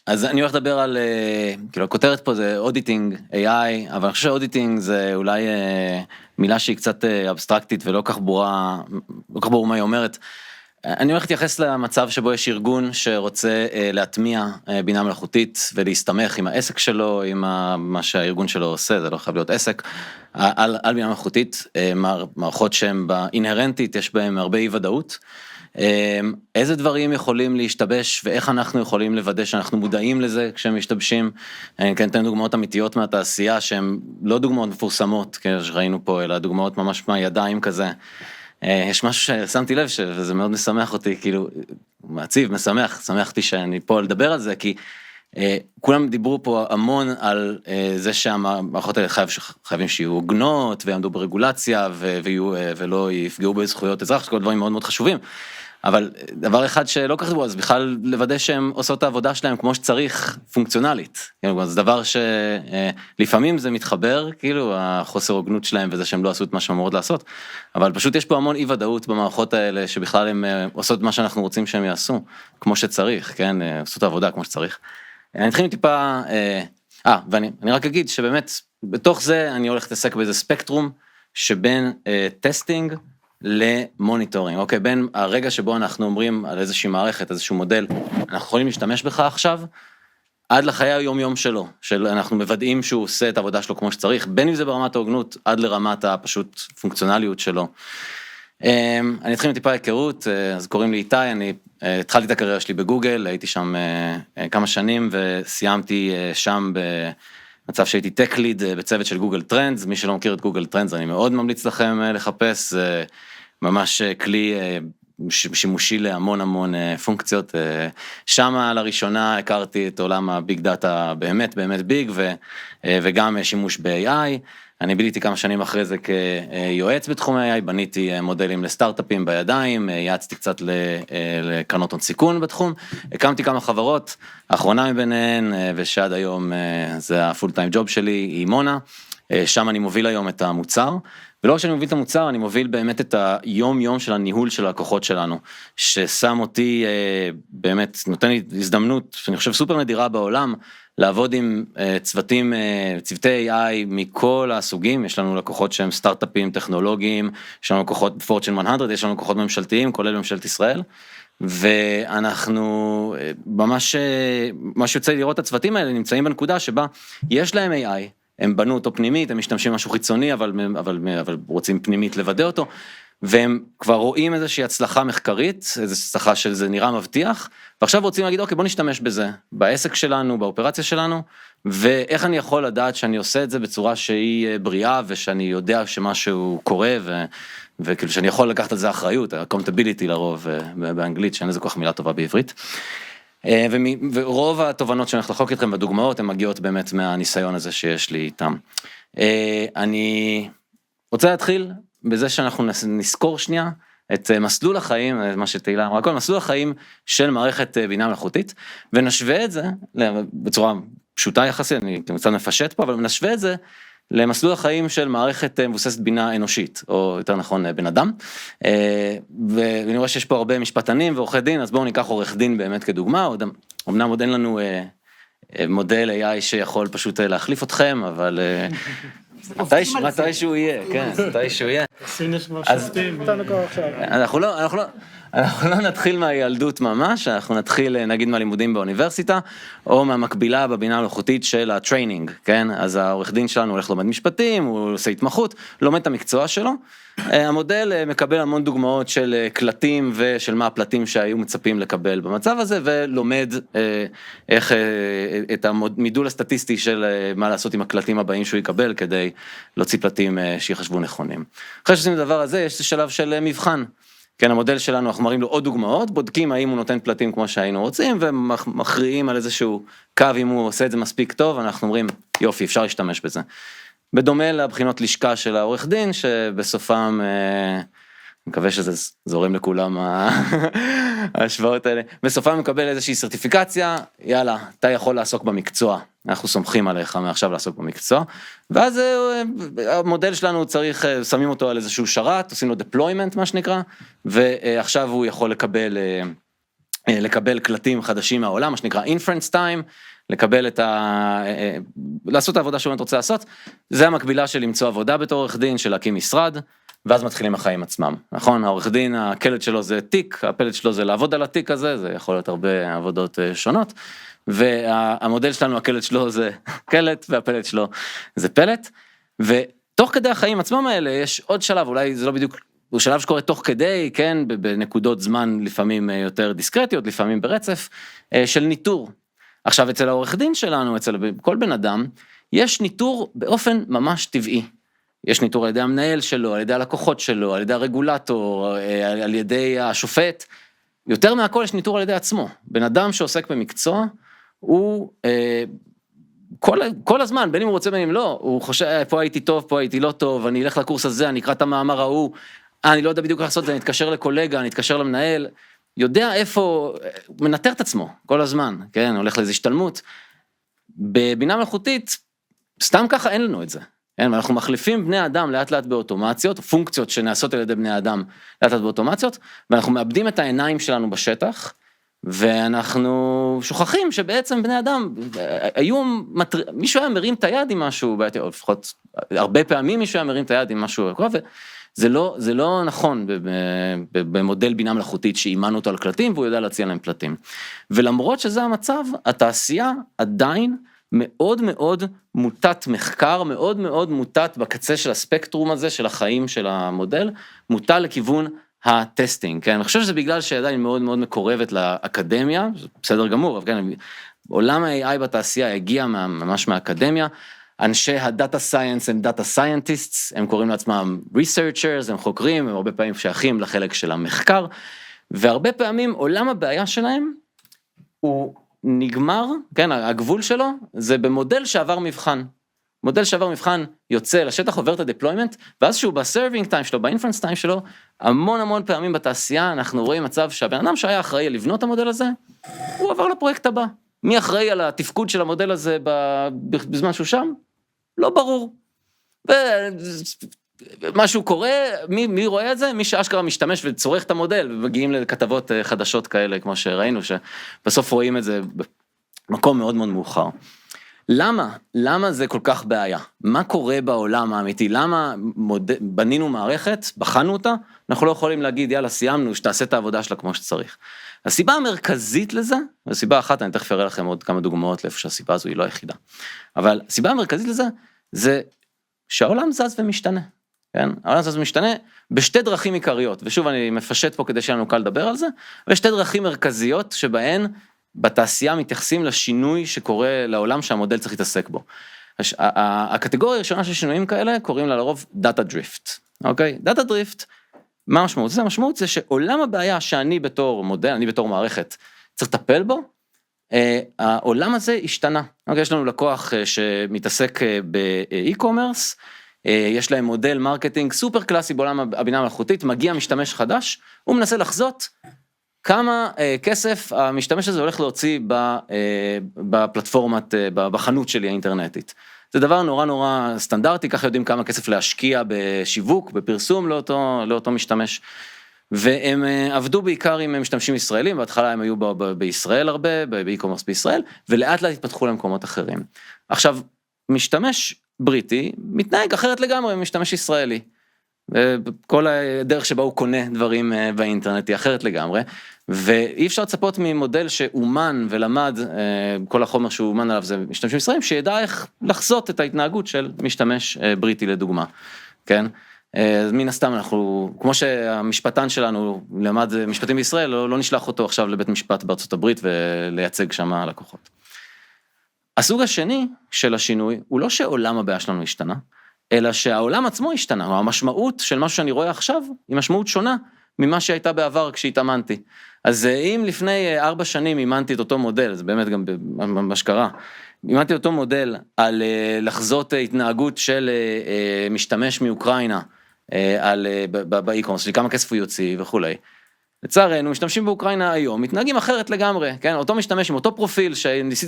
אז אני הולך לדבר על, כאילו, הכותרת פה זה אודיטינג AI, אבל אני חושב שאודיטינג זה אולי מילה שהיא קצת אבסטרקטית ולא כך ברורה, לא כך ברור מה היא אומרת. אני הולך להתייחס למצב שבו יש ארגון שרוצה להטמיע בינה מלאכותית ולהסתמך עם העסק שלו, עם מה שהארגון שלו עושה, זה לא חייב להיות עסק, על בינה מלאכותית, מערכות שהן באינהרנטית, יש בהן הרבה אי ודאות. איזה דברים יכולים להשתבש ואיך אנחנו יכולים לוודא שאנחנו מודעים לזה כשהם משתבשים. אני כן אתן דוגמאות אמיתיות מהתעשייה שהן לא דוגמאות מפורסמות, שראינו פה, אלא דוגמאות ממש מהידיים כזה. יש משהו ששמתי לב וזה מאוד משמח אותי, כאילו, מעציב, שמחתי שאני פה לדבר על זה, כי כולם דיברו פה המון על זה שהמערכות האלה חייבים שיהיו הוגנות, ויעמדו ברגולציה, ולא יפגעו בזכויות אזרח, כל דברים מאוד מאוד חשובים. אבל דבר אחד שלא כך דיברו, אז בכלל לוודא שהם עושות את העבודה שלהם כמו שצריך, פונקציונלית. זה דבר שלפעמים זה מתחבר, כאילו, החוסר הוגנות שלהם וזה שהם לא עשו את מה שהם אמורות לעשות. אבל פשוט יש פה המון אי ודאות במערכות האלה, שבכלל הם עושות מה שאנחנו רוצים שהם יעשו, כמו שצריך, כן? עשו את העבודה כמו שצריך. אני אתחיל טיפה, ואני רק אגיד שבאמת, בתוך זה אני הולך להתעסק באיזה ספקטרום, שבין טסטינג, למוניטורינג, אוקיי, בין הרגע שבו אנחנו אומרים על איזושהי מערכת, איזשהו מודל, אנחנו יכולים להשתמש בך עכשיו, עד לחיי היום-יום שלו, אנחנו מוודאים שהוא עושה את העבודה שלו כמו שצריך, בין אם זה ברמת ההוגנות, עד לרמת הפשוט פונקציונליות שלו. אני אתחיל עם טיפה היכרות, אז קוראים לי איתי, אני התחלתי את הקריירה שלי בגוגל, הייתי שם כמה שנים, וסיימתי שם במצב שהייתי טק ליד בצוות של גוגל טרנדס, מי שלא מכיר את גוגל טרנדס, אני מאוד ממליץ לכם לחפש, ממש כלי שימושי להמון המון פונקציות. שם לראשונה הכרתי את עולם הביג דאטה באמת ביג, וגם שימוש ב-AI. אני ביליתי כמה שנים אחרי זה כיועץ בתחום ה-AI, בניתי מודלים לסטארט-אפים בידיים, יעצתי קצת לקרנות הון סיכון בתחום, הקמתי כמה חברות, האחרונה מביניהן, ושעד היום זה הפול טיים ג'וב שלי, היא מונה, שם אני מוביל היום את המוצר, ולא שאני מוביל את המוצר, אני מוביל באמת את היום-יום של הניהול של הלקוחות שלנו, ששם אותי באמת, נותן לי הזדמנות, שאני חושב סופר נדירה בעולם, לעבוד עם צוותי AI מכל הסוגים, יש לנו לקוחות שהם סטארט-אפים טכנולוגיים, יש לנו לקוחות בפורצ'ן 100, יש לנו לקוחות ממשלתיים, כולל ממשלת ישראל, ואנחנו ממש, מה שיוצא לראות את הצוותים האלה, נמצאים בנקודה שבה יש להם AI, הם בנו אותו פנימית, הם משתמשים משהו חיצוני, אבל רוצים פנימית לוודא אותו, והם כבר רואים איזושהי הצלחה מחקרית, איזו הצלחה של זה נראה מבטיח, ועכשיו רוצים להגיד, אוקיי, בוא נשתמש בזה, בעסק שלנו, באופרציה שלנו, ואיך אני יכול לדעת שאני עושה את זה בצורה שהיא בריאה, ושאני יודע שמשהו קורה, וכאילו שאני יכול לקחת על זה אחריות, accountability לרוב באנגלית, שאין איזה כל כך מילה טובה בעברית. ורוב התובנות שאני הולך לחלוק איתכם בדוגמאות, הן מגיעות באמת מהניסיון הזה שיש לי איתם. אני רוצה להתחיל בזה שאנחנו נזכור שנייה את מסלול החיים, מה שתהילה אמרה, כל מסלול החיים של מערכת בינה מלאכותית, ונשווה את זה בצורה פשוטה יחסית, אני קצת מפשט פה, אבל נשווה את זה למסלול החיים של מערכת מבוססת בינה אנושית, או יותר נכון בן אדם, ואני רואה שיש פה הרבה משפטנים ועורכי דין, אז בואו ניקח עורך דין באמת כדוגמה, אמנם עוד אין לנו מודל AI שיכול פשוט להחליף אתכם, אבל מתי שהוא יהיה, כן, מתי שהוא יהיה. אנחנו לא נתחיל מהילדות ממש, אנחנו נתחיל נגיד מהלימודים באוניברסיטה, או מהמקבילה בבינה מלאכותית של הטריינינג, כן? אז העורך דין שלנו הולך לומד משפטים, הוא עושה התמחות, לומד את המקצוע שלו, המודל מקבל המון דוגמאות של קלטים ושל מה הפלטים שהיו מצפים לקבל במצב הזה, ולומד איך את המידול הסטטיסטי של מה לעשות עם הקלטים הבאים שהוא יקבל, כדי להוציא פלטים שיחשבו נכונים. אחרי שעושים את הדבר הזה, יש שלב של מבחן. כן, המודל שלנו, אנחנו מראים לו עוד דוגמאות, בודקים האם הוא נותן פלטים כמו שהיינו רוצים, ומכריעים על איזשהו קו, אם הוא עושה את זה מספיק טוב, אנחנו אומרים, יופי, אפשר להשתמש בזה. בדומה לבחינות לשכה של העורך דין, שבסופם, אני מקווה שזה זורם לכולם ההשוואות האלה, בסופם מקבל איזושהי סרטיפיקציה, יאללה, אתה יכול לעסוק במקצוע, אנחנו סומכים עליך מעכשיו לעסוק במקצוע, ואז המודל שלנו צריך, שמים אותו על איזשהו שרת, עושים לו deployment מה שנקרא, ועכשיו הוא יכול לקבל לקבל קלטים חדשים מהעולם, מה שנקרא inference time, לקבל לעשות את העבודה שהוא רוצה לעשות, זה המקבילה של למצוא עבודה בתור עורך דין, של להקים משרד, ואז מתחילים החיים עצמם, נכון? העורך דין, הקלט שלו זה תיק, הפלט שלו זה לעבוד על התיק הזה, זה יכול להיות הרבה עבודות שונות, והמודל שלנו, הקלט שלו זה קלט, והפלט שלו זה פלט, ותוך כדי החיים עצמם האלה, יש עוד שלב, אולי זה לא בדיוק, הוא שלב שקורה תוך כדי, כן, בנקודות זמן לפעמים יותר דיסקרטיות, לפעמים ברצף, של ניטור. עכשיו, אצל העורך דין שלנו, אצל כל בן אדם, יש ניטור באופן ממש טבעי. יש ניטור על ידי המנהל שלו, על ידי הלקוחות שלו, על ידי הרגולטור, על ידי השופט. יותר מהכל יש ניטור על ידי עצמו. בן אדם שעוסק במקצוע, הוא כל הזמן, בין אם הוא רוצה בין אם לא, הוא חושב, פה הייתי טוב, פה הייתי לא טוב, אני אלך לקורס הזה, אני אקרא את המאמר ההוא, אני לא יודע בדיוק איך לעשות את זה, אני אתקשר לקולגה, אני אתקשר למנהל, יודע איפה, הוא מנטר את עצמו כל הזמן, כן, הולך לאיזו השתלמות. בבינה מלאכותית, סתם ככה אין לנו את זה. כן, אנחנו מחליפים בני אדם לאט לאט באוטומציות, פונקציות שנעשות על ידי בני אדם לאט לאט באוטומציות, ואנחנו מאבדים את העיניים שלנו בשטח, ואנחנו שוכחים שבעצם בני אדם, מישהו היה מרים את היד עם משהו, או לפחות הרבה פעמים מישהו היה מרים את היד עם משהו, זה לא נכון במודל בינה מלאכותית שאימנו אותו על קלטים, והוא יודע להציע להם פלטים. ולמרות שזה המצב, התעשייה עדיין מאוד מאוד מוטת מחקר, מאוד מאוד מוטת בקצה של הספקטרום הזה, של החיים של המודל, מוטה לכיוון הטסטינג, כן? אני חושב שזה בגלל שעדיין מאוד מאוד מקורבת לאקדמיה, בסדר גמור, אבל כן, עולם ה-AI בתעשייה הגיע ממש מהאקדמיה, אנשי הדאטה סייאנס הם דאטה סיינטיסטס, הם קוראים לעצמם ריסרצ'רס, הם חוקרים, הם הרבה פעמים שייכים לחלק של המחקר, והרבה פעמים עולם הבעיה שלהם הוא נגמר, כן, הגבול שלו זה במודל שעבר מבחן. מודל שעבר מבחן יוצא לשטח, עובר את הדפלוימנט, ואז שהוא בסרווינג טיים שלו, באינפרנס טיים שלו, המון פעמים בתעשייה אנחנו רואים מצב שהבן אדם שהיה אחראי לבנות את המודל הזה, הוא עבר לפרויקט הבא. מי אחראי על התפקוד של המודל הזה בזמן שהוא שם? לא ברור. ומשהו קורה, מי רואה את זה? מי שאשכרה משתמש וצורך את המודל, ומגיעים לכתבות חדשות כאלה, כמו שראינו, שבסוף רואים את זה במקום מאוד מאוד מאוחר. למה זה כל כך בעיה? מה קורה בעולם האמיתי? למה בנינו מערכת, בחנו אותה, אנחנו לא יכולים להגיד, יאללה, סיימנו, שתעשה את העבודה שלה כמו שצריך. הסיבה המרכזית לזה, הסיבה אחת, אני תכף אראה לכם עוד כמה דוגמאות לאיפה שהסיבה הזו היא לא היחידה, אבל הסיבה המרכזית לזה, זה שהעולם זז ומשתנה, כן? העולם זז ומשתנה בשתי דרכים עיקריות, ושוב אני מפשט פה כדי שלנו קל לדבר על זה, ושתי דרכים מרכזיות שבהן בתעשייה מתייחסים לשינוי שקורה לעולם שהמודל צריך להתעסק בו. הקטגוריה הראשונה של שינויים כאלה קוראים לה לרוב דאטה דריפט, אוקיי? דאטה דריפט, מה המשמעות? המשמעות זה שעולם הבעיה שאני בתור מודל, אני בתור מערכת, צריך לטפל בו, העולם הזה השתנה. אוקיי, יש לנו לקוח שמתעסק באי-קומרס, יש להם מודל מרקטינג סופר קלאסי בעולם הבינה המלאכותית, מגיע משתמש חדש, הוא מנסה לחזות כמה כסף המשתמש הזה הולך להוציא בפלטפורמת, בחנות שלי האינטרנטית. זה דבר נורא סטנדרטי, ככה יודעים כמה כסף להשקיע בשיווק, בפרסום לאותו משתמש. והם עבדו בעיקר עם משתמשים ישראלים, בהתחלה הם היו בישראל הרבה, באי-קומרס בישראל, ולאט לאט התפתחו למקומות אחרים. עכשיו, משתמש בריטי מתנהג אחרת לגמרי ממשתמש ישראלי. כל הדרך שבה הוא קונה דברים באינטרנט היא אחרת לגמרי, ואי אפשר לצפות ממודל שאומן ולמד, כל החומר שהוא אומן עליו זה משתמשים ישראלים, שידע איך לחזות את ההתנהגות של משתמש בריטי לדוגמה, כן? מן הסתם אנחנו, כמו שהמשפטן שלנו למד משפטים בישראל, לא נשלח אותו עכשיו לבית משפט בארצות הברית ולייצג שם לקוחות. הסוג השני של השינוי הוא לא שעולם הבעיה שלנו השתנה, אלא שהעולם עצמו השתנה, המשמעות של משהו שאני רואה עכשיו, היא משמעות שונה ממה שהייתה בעבר כשהתאמנתי. אז אם לפני 4 שנים אימנתי את אותו מודל, זה באמת גם מה שקרה, אימנתי את אותו מודל על לחזות התנהגות של משתמש מאוקראינה, באי-קומרס, כמה כסף הוא יוציא וכולי. לצערנו, משתמשים באוקראינה היום, מתנהגים אחרת לגמרי, כן? אותו משתמש עם אותו פרופיל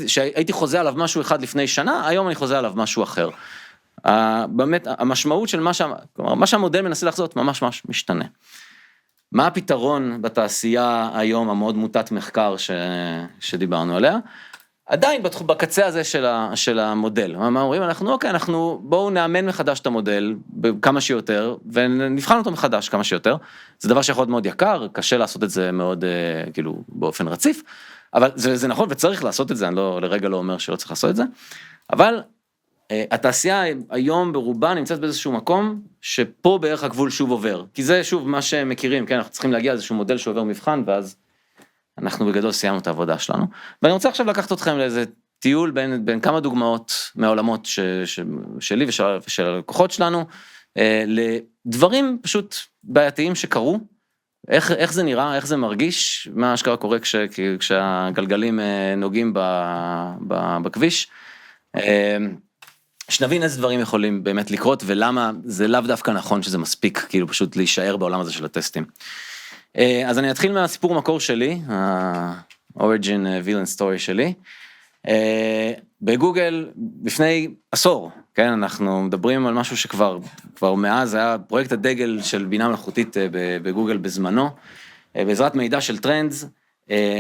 שהייתי חוזה עליו משהו אחד לפני שנה, היום אני חוזה עליו משהו אחר. באמת, המשמעות של מה שהמודל מנסה לחזות ממש משתנה. מה הפתרון בתעשייה היום המאוד מוטת מחקר שדיברנו עליה? עדיין בקצה הזה של המודל, מה אומרים? אנחנו בואו נאמן מחדש את המודל כמה שיותר, ונבחן אותו מחדש כמה שיותר, זה דבר שיכול להיות מאוד יקר, קשה לעשות את זה מאוד כאילו באופן רציף, אבל זה נכון וצריך לעשות את זה, אני לרגע לא אומר שלא צריך לעשות את זה, אבל התעשייה היום ברובה נמצאת באיזשהו מקום, שפה בערך הגבול שוב עובר, כי זה שוב מה שהם מכירים, כן, אנחנו צריכים להגיע לאיזשהו מודל שעובר מבחן, ואז אנחנו בגדול סיימנו את העבודה שלנו, ואני רוצה עכשיו לקחת אתכם לאיזה טיול בין כמה דוגמאות מהעולמות שלי ושל הלקוחות שלנו, לדברים פשוט בעייתיים שקרו, איך זה נראה, איך זה מרגיש, מה אשכרה קורה כשהגלגלים נוגעים בכביש, שנבין איזה דברים יכולים באמת לקרות, ולמה זה לאו דווקא נכון שזה מספיק, כאילו פשוט להישאר בעולם הזה של הטסטים. אז אני אתחיל מהסיפור מקור שלי, ה-Origin Villain Story שלי. בגוגל, לפני עשור, כן, אנחנו מדברים על משהו שכבר מאז היה פרויקט הדגל של בינה מלאכותית בגוגל בזמנו, בעזרת מידע של טרנדס,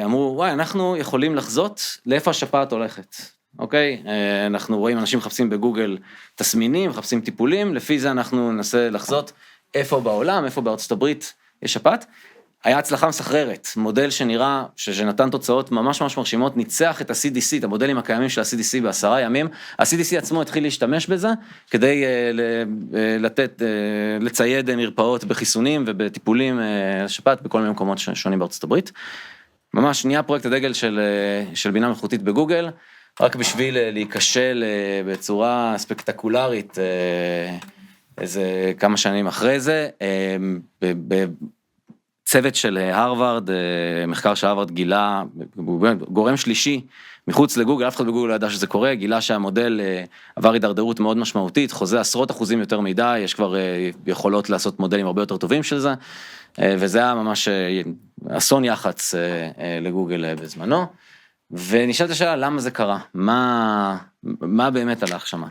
אמרו, וואי, אנחנו יכולים לחזות לאיפה השפעת הולכת. אוקיי, אנחנו רואים אנשים מחפשים בגוגל תסמינים, מחפשים טיפולים, לפי זה אנחנו ננסה לחזות איפה בעולם, איפה בארצות הברית יש שפעת. היה הצלחה מסחררת, מודל שנראה, שנתן תוצאות ממש מרשימות, ניצח את ה-CDC, את המודלים הקיימים של ה-CDC ב10 ימים, ה-CDC עצמו התחיל להשתמש בזה, כדי לצייד מרפאות בחיסונים ובטיפולים לשפעת, בכל מיני מקומות שונים בארצות הברית. ממש נהיה פרויקט הדגל של בינה מלאכותית בגוגל, רק בשביל להיכשל בצורה ספקטקולרית, איזה כמה שנים אחרי זה, צוות של הרווארד, מחקר שהרווארד גילה, גורם שלישי מחוץ לגוגל, אף אחד בגוגל לא ידע שזה קורה, גילה שהמודל עבר הידרדרות מאוד משמעותית, חוזה עשרות אחוזים יותר מדי, יש כבר יכולות לעשות מודלים הרבה יותר טובים של זה, וזה היה ממש אסון יח"צ לגוגל בזמנו, ונשאלת השאלה למה זה קרה, מה באמת הלך שמה,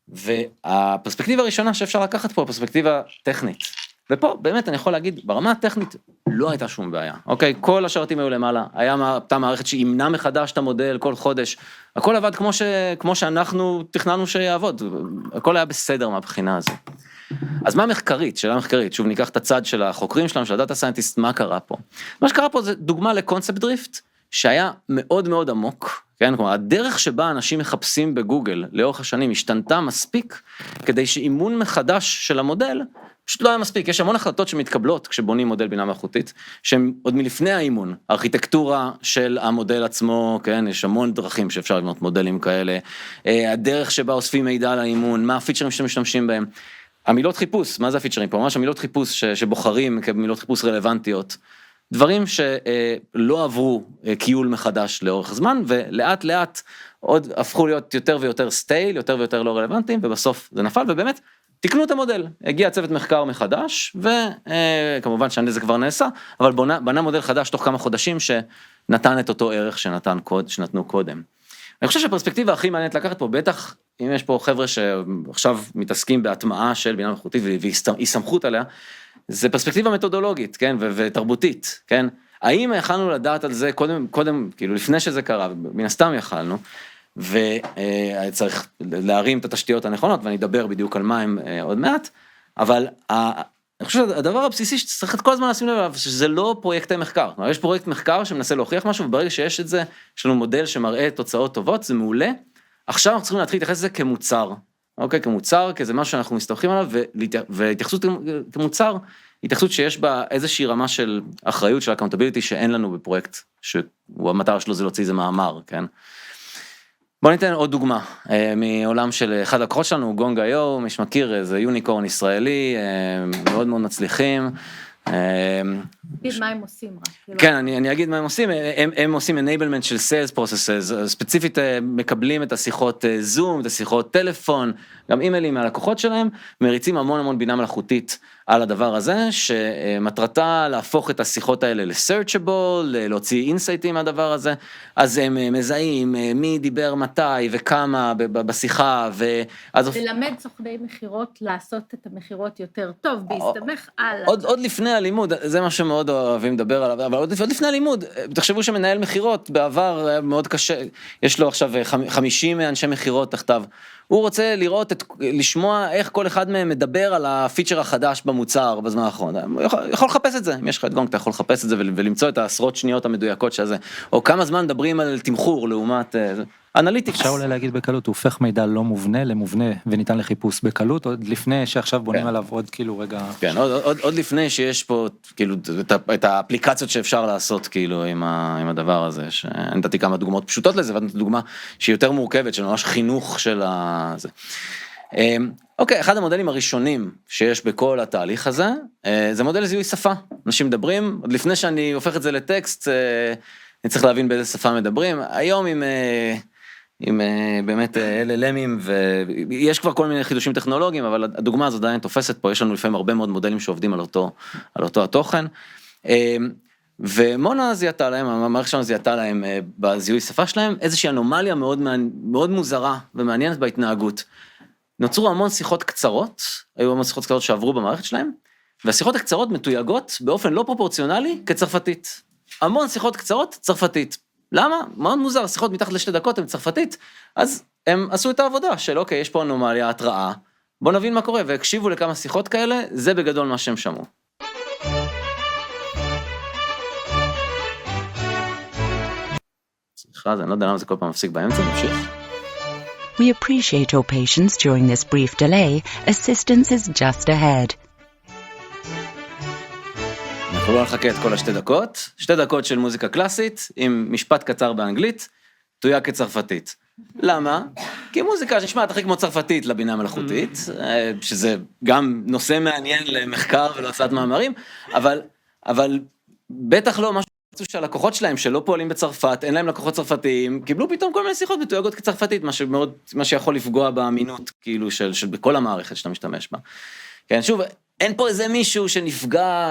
והפרספקטיבה הראשונה שאפשר לקחת פה, הפרספקטיבה טכנית, ופה באמת אני יכול להגיד, ברמה הטכנית לא הייתה שום בעיה, אוקיי? כל השרתים היו למעלה, הייתה מערכת שאימנה מחדש את המודל כל חודש, הכל עבד כמו שאנחנו תכננו שיעבוד, הכל היה בסדר מהבחינה הזו. אז מה המחקרית, שאלה מחקרית, שוב ניקח את הצד של החוקרים שלנו, של הדאטה סיינטיסט, מה קרה פה? מה שקרה פה זה דוגמה לקונספט דריפט, שהיה מאוד מאוד עמוק, כן? כלומר, הדרך שבה אנשים מחפשים בגוגל לאורך השנים השתנתה מספיק, כדי שאימון מחדש של המודל, פשוט לא היה מספיק, יש המון החלטות שמתקבלות כשבונים מודל בינה מלאכותית, שהן עוד מלפני האימון, הארכיטקטורה של המודל עצמו, כן, יש המון דרכים שאפשר לבנות מודלים כאלה, הדרך שבה אוספים מידע על האימון, מה הפיצ'רים שאתם משתמשים בהם, המילות חיפוש, מה זה הפיצ'רים פה? ממש המילות חיפוש שבוחרים כמילות חיפוש רלוונטיות, דברים שלא עברו קיול מחדש לאורך זמן, ולאט לאט עוד הפכו להיות יותר ויותר סטייל, יותר ויותר לא רלוונטיים, ובסוף זה נפל, ובאמת, תקנו את המודל, הגיע צוות מחקר מחדש, וכמובן שהנזק כבר נעשה, אבל בנה מודל חדש תוך כמה חודשים, שנתן את אותו ערך שנתנו קודם. אני חושב שהפרספקטיבה הכי מעניינת לקחת פה, בטח אם יש פה חבר'ה שעכשיו מתעסקים בהטמעה של בינה מלאכותית, והסתמכות עליה, זה פרספקטיבה מתודולוגית, כן, ותרבותית, כן, האם יכלנו לדעת על זה קודם, כאילו לפני שזה קרה, מן הסתם יכלנו, וצריך להרים את התשתיות הנכונות, ואני אדבר בדיוק על מה הם עוד מעט, אבל אני חושב שהדבר הבסיסי שצריך את כל הזמן לשים לב, שזה לא פרויקטי מחקר, כלומר, יש פרויקט מחקר שמנסה להוכיח משהו, וברגע שיש את זה, יש לנו מודל שמראה תוצאות טובות, זה מעולה, עכשיו אנחנו צריכים להתחיל להתייחס לזה כמוצר, אוקיי, כמוצר, כזה משהו שאנחנו מסתמכים עליו, והתייחסות כמוצר, התייחסות שיש בה איזושהי רמה של אחריות, של accountability, שאין לנו בפרויקט, שהמטרה שלו זה להוציא איזה מאמר, כן? בואו ניתן עוד דוגמה, מעולם של אחד הלקוחות שלנו, גונג.איו, מי שמכיר, זה יוניקורן ישראלי, מאוד מאוד מצליחים. תגיד מה הם עושים רק. כן, אני אגיד מה הם עושים, הם עושים enablement של sales processes, ספציפית מקבלים את השיחות זום, את השיחות טלפון, גם אימיילים מהלקוחות שלהם, מריצים המון בינה מלאכותית על הדבר הזה, שמטרתה להפוך את השיחות האלה ל-searchable, להוציא אינסייטים מהדבר הזה, אז הם מזהים מי דיבר מתי וכמה בשיחה, ללמד סוכני מחירות לעשות את המחירות יותר טוב, בהסתמך על... עוד לפני הלימוד, זה מה שמאוד אוהבים לדבר עליו, אבל עוד לפני הלימוד, תחשבו שמנהל מחירות בעבר היה מאוד קשה, יש לו עכשיו 50 אנשי מחירות תחתיו, הוא רוצה לראות, לשמוע איך כל אחד מהם מדבר על הפיצ'ר החדש במוצר בזמן האחרון. הוא יכול לחפש את זה, אם יש לך את גונג, אתה יכול לחפש את זה ולמצוא את העשרות שניות המדויקות של זה. או כמה זמן מדברים על תמחור לעומת אנליטיקס. אפשר אולי להגיד בקלות, הוא הופך מידע לא מובנה למובנה וניתן לחיפוש בקלות, עוד לפני שעכשיו בונים עליו עוד כאילו רגע... כן, עוד לפני שיש פה כאילו את האפליקציות שאפשר לעשות כאילו עם הדבר הזה, שאני נתתי כמה דוגמאות פשוטות לזה, ואני נתתי דוגמה שהיא יותר מורכבת, של ממש חינוך של זה. אוקיי, אחד המודלים הראשונים שיש בכל התהליך הזה, זה מודל זיהוי שפה. אנשים מדברים, עוד לפני שאני הופך את זה לטקסט, אני צריך להבין באיזה שפה מדברים. היום עם באמת LLMים, ויש כבר כל מיני חידושים טכנולוגיים, אבל הדוגמה הזאת עדיין תופסת פה, יש לנו לפעמים הרבה מאוד מודלים שעובדים על אותו התוכן, ומונה זיהתה להם, המערכת שלנו זיהתה להם בזיהוי שפה שלהם, איזושהי אנומליה מאוד מוזרה ומעניינת בהתנהגות. נוצרו המון שיחות קצרות, היו המון שיחות קצרות שעברו במערכת שלהם, והשיחות הקצרות מתויגות באופן לא פרופורציונלי כצרפתית. המון שיחות קצרות צרפתית. למה? מאוד מוזר, שיחות מתחת ל2 דקות הן צרפתית, אז הם עשו את העבודה של אוקיי, יש פה אנומליה, התראה, בוא נבין מה קורה, והקשיבו לכמה שיחות כאלה, זה בגדול מה שהם שמעו. סליחה, אני לא יודע למה זה כל פעם מפסיק באמצע, נמשיך. We appreciate your patience during this brief delay. Assistance is just ahead. אנחנו לא נחכה את כל 2 דקות, 2 דקות של מוזיקה קלאסית, עם משפט קצר באנגלית, תויג כצרפתית. למה? כי מוזיקה שנשמעת הכי כמו צרפתית לבינה מלאכותית, שזה גם נושא מעניין למחקר ולהוצאת מאמרים, אבל בטח לא משהו שהלקוחות שלהם שלא פועלים בצרפת, אין להם לקוחות צרפתיים, קיבלו פתאום כל מיני שיחות מתויגות כצרפתית, מה שיכול לפגוע באמינות, כאילו, של בכל המערכת שאתה משתמש בה. כן, שוב, אין פה איזה מישהו שנפגע,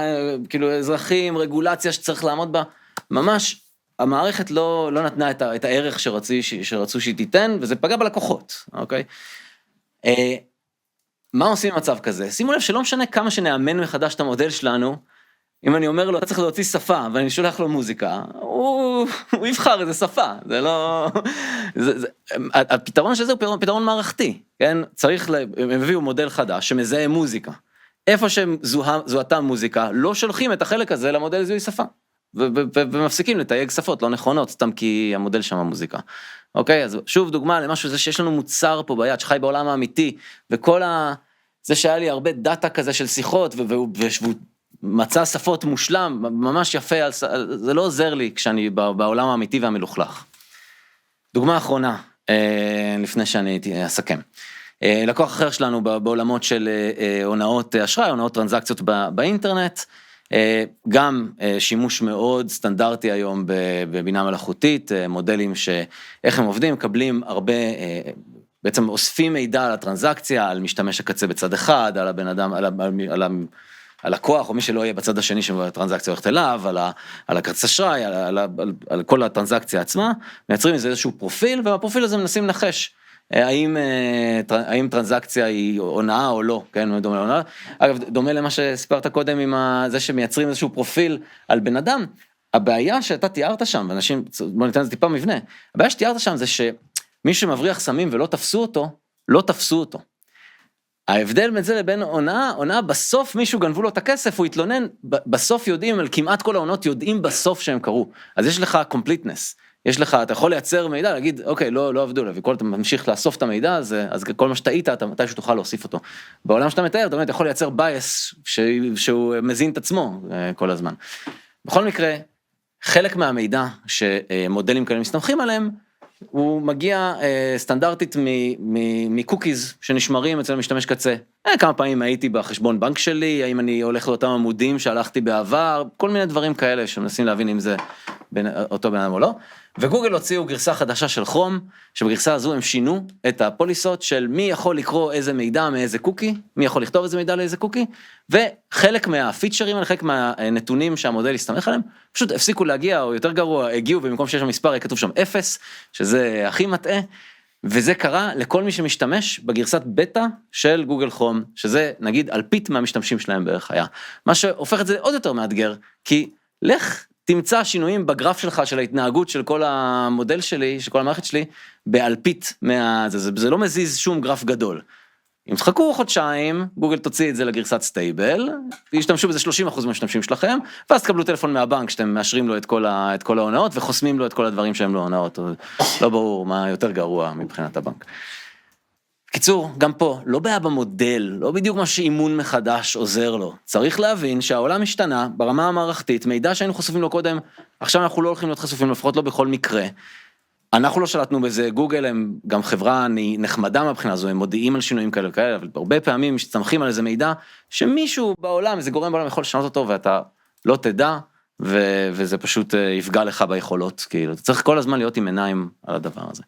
כאילו, אזרחים, רגולציה שצריך לעמוד בה, ממש, המערכת לא נתנה את הערך שרצו שהיא תיתן, וזה פגע בלקוחות, אוקיי? מה עושים במצב כזה? שימו לב שלא משנה כמה שנאמן מחדש את המודל שלנו, אם אני אומר לו, אתה צריך להוציא שפה, ואני שולח לו מוזיקה, הוא יבחר איזה שפה, זה לא... הפתרון של זה הוא פתרון מערכתי, כן? הם הביאו מודל חדש שמזהה מוזיקה. איפה שזוהתה מוזיקה, לא שולחים את החלק הזה למודל זיהוי שפה, ומפסיקים לתייג שפות לא נכונות, סתם כי המודל שם המוזיקה. אוקיי? אז שוב דוגמה למשהו זה שיש לנו מוצר פה ביד, שחי בעולם האמיתי, וכל זה שהיה לי הרבה דאטה כזה של שיחות, והוא מצא שפות מושלם, ממש יפה, זה לא עוזר לי כשאני בעולם האמיתי והמלוכלך. דוגמה אחרונה, לפני שאני אסכם. לקוח אחר שלנו בעולמות של הונאות אשראי, הונאות טרנזקציות באינטרנט, גם שימוש מאוד סטנדרטי היום בבינה מלאכותית, מודלים שאיך הם עובדים, מקבלים הרבה, בעצם אוספים מידע על הטרנזקציה, על משתמש הקצה בצד אחד, על הבן אדם, על הלקוח, או מי שלא יהיה בצד השני שהטרנזקציה הולכת אליו, על הכרטיס אשראי, על כל הטרנזקציה עצמה, מייצרים איזשהו פרופיל, ובפרופיל הזה מנסים לנחש, האם טרנזקציה היא הונאה או לא, כן, דומה להונאה. אגב, דומה למה שסיפרת קודם עם זה שמייצרים איזשהו פרופיל על בן אדם, הבעיה שאתה תיארת שם, ואנשים, בוא ניתן לזה טיפה מבנה, הבעיה שתיארת שם זה שמי שמבריח סמים ולא תפסו אותו, לא תפסו אותו. ההבדל בין זה לבין הונאה, בסוף מישהו גנבו לו את הכסף, הוא התלונן, בסוף יודעים, על כמעט כל העונות יודעים בסוף שהם קרו. אז יש לך completeness, יש לך, אתה יכול לייצר מידע, להגיד, אוקיי, לא עבדו לה, וכל אתה ממשיך לאסוף את המידע הזה, אז כל מה שטעית, אתה מתי שתוכל להוסיף אותו. בעולם שאתה מתאר, אתה יכול לייצר bias שהוא מזין את עצמו כל הזמן. בכל מקרה, חלק מהמידע שמודלים כאלה מסתמכים עליהם, הוא מגיע סטנדרטית מקוקיז שנשמרים אצל המשתמש קצה. כמה פעמים הייתי בחשבון בנק שלי, האם אני הולך לאותם עמודים שהלכתי בעבר, כל מיני דברים כאלה שמנסים להבין אם זה אותו בן אדם או לא, וגוגל הוציאו גרסה חדשה של כרום, שבגרסה הזו הם שינו את הפוליסות של מי יכול לקרוא איזה מידע מאיזה קוקי, מי יכול לכתוב איזה מידע לאיזה קוקי, וחלק מהפיצ'רים, חלק מהנתונים שהמודל הסתמך עליהם, פשוט הפסיקו להגיע, או יותר גרוע, הגיעו, במקום שיש שם מספר, כתוב שם 0, שזה הכי מטעה, וזה קרה לכל מי שמשתמש בגרסת בטא של גוגל כרום, שזה נגיד אלפית מהמשתמשים שלהם בערך היה. מה שהופך את זה עוד יותר מאתגר, כי לך תמצא שינויים בגרף שלך של ההתנהגות של כל המודל שלי, של כל המערכת שלי, באלפית זה לא מזיז שום גרף גדול. אם תחכו חודשיים, גוגל תוציא את זה לגרסת סטייבל, וישתמשו בזה 30% מהמשתמשים שלכם, ואז תקבלו טלפון מהבנק שאתם מאשרים לו את כל ההונאות, וחוסמים לו את כל הדברים שהם לא הונאות, לא ברור מה יותר גרוע מבחינת הבנק. קיצור, גם פה, לא בעיה במודל, לא בדיוק מה שאימון מחדש עוזר לו. צריך להבין שהעולם השתנה ברמה המערכתית, מידע שהיינו חשופים לו קודם, עכשיו אנחנו לא הולכים להיות חשופים, לפחות לא בכל מקרה. אנחנו לא שלטנו בזה, גוגל הם גם חברה נחמדה מהבחינה הזו, הם מודיעים על שינויים כאלה וכאלה, אבל הרבה פעמים משתמכים על איזה מידע, שמישהו בעולם, איזה גורם בעולם יכול לשנות אותו, ואתה לא תדע, וזה פשוט יפגע לך ביכולות, כאילו, אתה צריך כל הזמן להיות עם עיניים על הדבר הזה.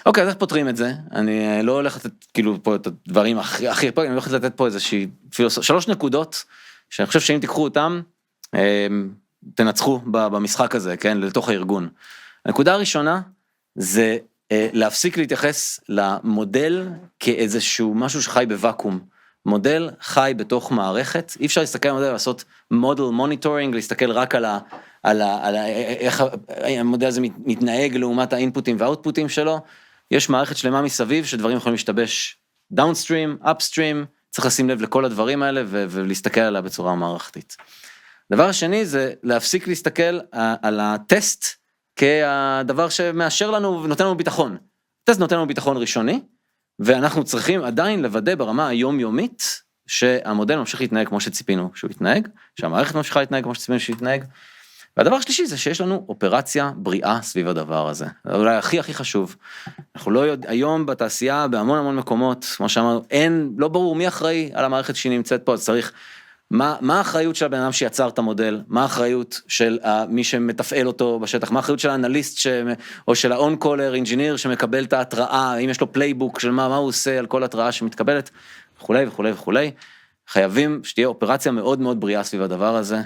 אוקיי, אז איך פותרים את זה? אני לא הולך לתת כאילו פה את הדברים הכי, אני הולך לתת פה איזושהי 3 נקודות, שאני חושב שאם תיקחו אותם, תנצחו במשחק הזה, כן, לתוך הארגון. הנקודה הראשונה, זה להפסיק להתייחס למודל כאיזשהו משהו שחי בוואקום. מודל חי בתוך מערכת, אי אפשר להסתכל על מודל, לעשות מודל מוניטורינג, להסתכל רק על איך המודל הזה מתנהג לעומת האינפוטים והאוטפוטים שלו, יש מערכת שלמה מסביב שדברים יכולים להשתבש דאונסטרים, אפסטרים, צריך לשים לב לכל הדברים האלה ולהסתכל עליה בצורה מערכתית. הדבר השני זה להפסיק להסתכל על הטסט כדבר שמאשר לנו ונותן לנו ביטחון. הטסט נותן לנו ביטחון ראשוני, ואנחנו צריכים עדיין לוודא ברמה היומיומית שהמודל ממשיך להתנהג כמו שציפינו שהוא יתנהג, שהמערכת ממשיכה להתנהג כמו שציפינו שהוא יתנהג, והדבר השלישי זה שיש לנו אופרציה בריאה סביב הדבר הזה. זה אולי הכי חשוב. אנחנו לא יודעים, היום בתעשייה, בהמון מקומות, כמו שאמרנו, לא ברור מי אחראי על המערכת שהיא נמצאת פה, אז צריך, מה האחריות של הבן אדם שיצר את המודל, מה האחריות של מי שמתפעל אותו בשטח, מה האחריות של האנליסט או של ה-on-caller engineer שמקבל את ההתראה, אם יש לו פלייבוק של מה הוא עושה על כל התראה שמתקבלת, וכולי. חייבים שתהיה אופרציה מאוד בריאה סביב הדבר הזה.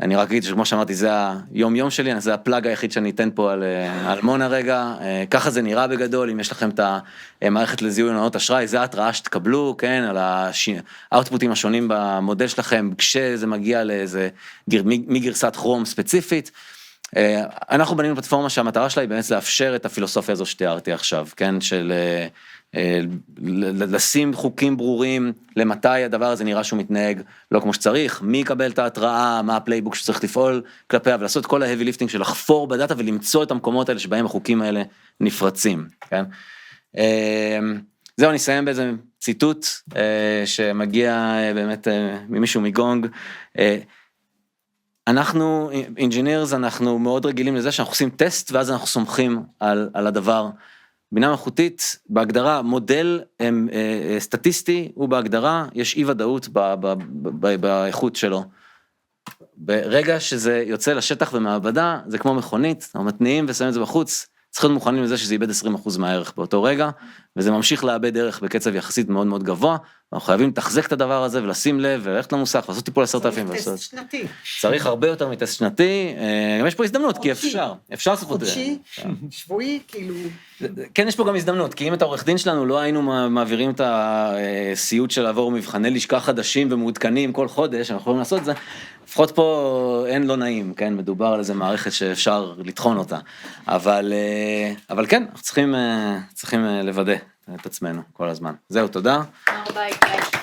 אני רק אגיד שכמו שאמרתי, זה היום שלי, זה הפלאג היחיד שאני אתן פה על מונה רגע, ככה זה נראה בגדול, אם יש לכם את המערכת לזיהוי הונאות אשראי, זה ההתראה שתקבלו, כן, על האוטפוטים השונים במודל שלכם, כשזה מגיע לאיזה, מגרסת כרום ספציפית, אנחנו בנינו פלטפורמה שהמטרה שלה היא באמת לאפשר את הפילוסופיה הזו שתיארתי עכשיו, כן, של לשים חוקים ברורים למתי הדבר הזה נראה שהוא מתנהג לא כמו שצריך, מי יקבל את ההתראה, מה הפלייבוק שצריך לפעול כלפיה, ולעשות כל ההבי ליפטינג של לחפור בדאטה ולמצוא את המקומות האלה שבהם החוקים האלה נפרצים, כן? זהו, אני אסיים באיזה ציטוט שמגיע באמת ממישהו מגונג, אנחנו, engineers, אנחנו מאוד רגילים לזה שאנחנו עושים טסט ואז אנחנו סומכים על הדבר. בינה מלאכותית, בהגדרה, מודל סטטיסטי, הוא בהגדרה, יש אי ודאות באיכות שלו. ברגע שזה יוצא לשטח ומעבדה, זה כמו מכונית, אנחנו מתניעים ושמים את זה בחוץ, צריכים להיות מוכנים לזה שזה ייבד 20% מהערך באותו רגע, וזה ממשיך לאבד ערך בקצב יחסית מאוד גבוה, אנחנו חייבים לתחזק את הדבר הזה ולשים לב, וללכת למוסך, לעשות טיפול 10,000. צריך טסט שנתי. צריך הרבה יותר מטסט שנתי, גם יש פה הזדמנות, כי אפשר לעשות את זה. חודשי, שבועי, כאילו... כן, יש פה גם הזדמנות, כי אם את העורך דין שלנו לא היינו מעבירים את הסיוט של לעבור מבחני לשכה חדשים ומעודכנים כל חודש, אנחנו יכולים לעשות את זה, לפחות פה אין לא נעים, כן, מדובר על איזה מערכת שאפשר לטחון אותה, אבל כן, אנחנו צריכים לוודא את עצמנו כל הזמן. זהו, תודה. תודה רבה, איתי.